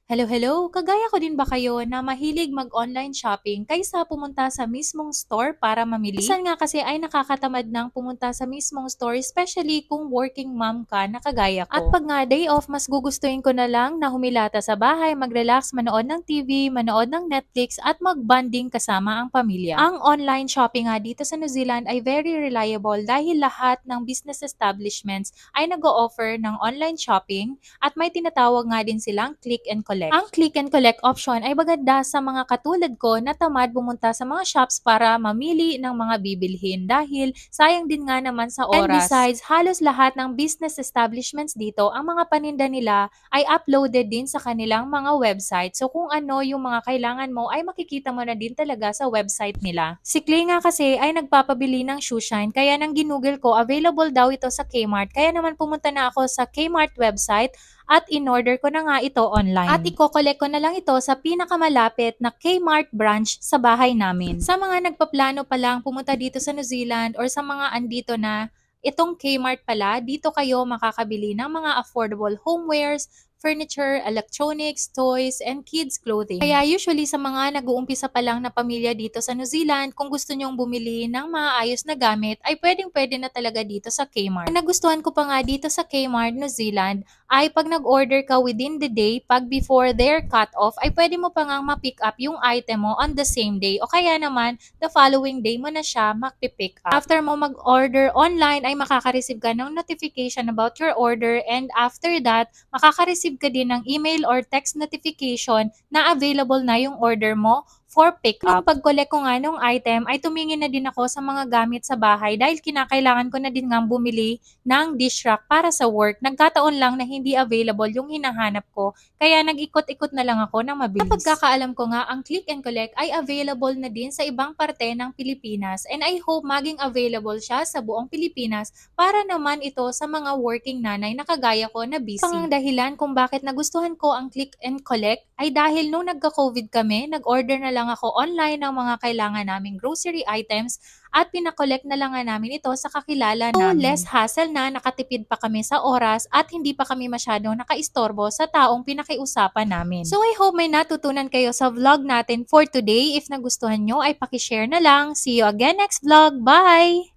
Hello, hello! Kagaya ko din ba kayo na mahilig mag-online shopping kaysa pumunta sa mismong store para mamili? Minsan nga kasi ay nakakatamad ng pumunta sa mismong store, especially kung working mom ka na kagaya ko. At pag nga day off, mas gugustuhin ko na lang na humilata sa bahay, mag-relax, manood ng TV, manood ng Netflix at mag-bonding kasama ang pamilya. Ang online shopping nga dito sa New Zealand ay very reliable dahil lahat ng business establishments ay nag-o-offer ng online shopping at may tinatawag nga din silang click and collect. Ang click and collect option ay maganda sa mga katulad ko na tamad pumunta sa mga shops para mamili ng mga bibilhin dahil sayang din nga naman sa oras. And besides, halos lahat ng business establishments dito, ang mga paninda nila ay uploaded din sa kanilang mga website. So kung ano yung mga kailangan mo ay makikita mo na din talaga sa website nila. Si Clay nga kasi ay nagpapabili ng shoe shine kaya nang ginugol ko, available daw ito sa Kmart. Kaya naman pumunta na ako sa Kmart website at in-order ko na nga ito online. At i-collect ko na lang ito sa pinakamalapit na Kmart branch sa bahay namin. Sa mga nagpaplano pa lang pumunta dito sa New Zealand or sa mga andito na, itong Kmart pala, dito kayo makakabili ng mga affordable homewares, furniture, electronics, toys, and kids clothing. Kaya usually sa mga nag-uumpisa pa lang na pamilya dito sa New Zealand, kung gusto nyong bumili ng maayos na gamit, ay pwedeng-pwede na talaga dito sa Kmart. Ang nagustuhan ko pa nga dito sa Kmart, New Zealand, ay pag nag-order ka within the day, pag before their cut-off, ay pwede mo pa nga ma-pick up yung item mo on the same day. O kaya naman, the following day mo na siya mag-pick up. After mo mag-order online, ay makaka-receive ka ng notification about your order, and after that, makaka-receive ka din ng email or text notification na available na yung order mo for pick up. Nung pag-collect ko nga nung item, ay tumingin na din ako sa mga gamit sa bahay dahil kinakailangan ko na din nga bumili ng dish rack para sa work. Nagkataon lang na hindi available yung hinahanap ko, kaya nag-ikot-ikot na lang ako ng mabilis. Sa pagkakaalam ko nga, ang click and collect ay available na din sa ibang parte ng Pilipinas, and I hope maging available siya sa buong Pilipinas para naman ito sa mga working nanay na kagaya ko na busy. Pangang dahilan kung bakit nagustuhan ko ang click and collect ay dahil nung nagka-COVID kami, nag-order na lang ako online ng mga kailangan naming grocery items at pinakolect na lang nga namin ito sa kakilala namin. Less hassle na, nakatipid pa kami sa oras at hindi pa kami masyadong nakaistorbo sa taong pinakiusapan namin. So I hope may natutunan kayo sa vlog natin for today. If nagustuhan nyo ay pakishare na lang. See you again next vlog. Bye!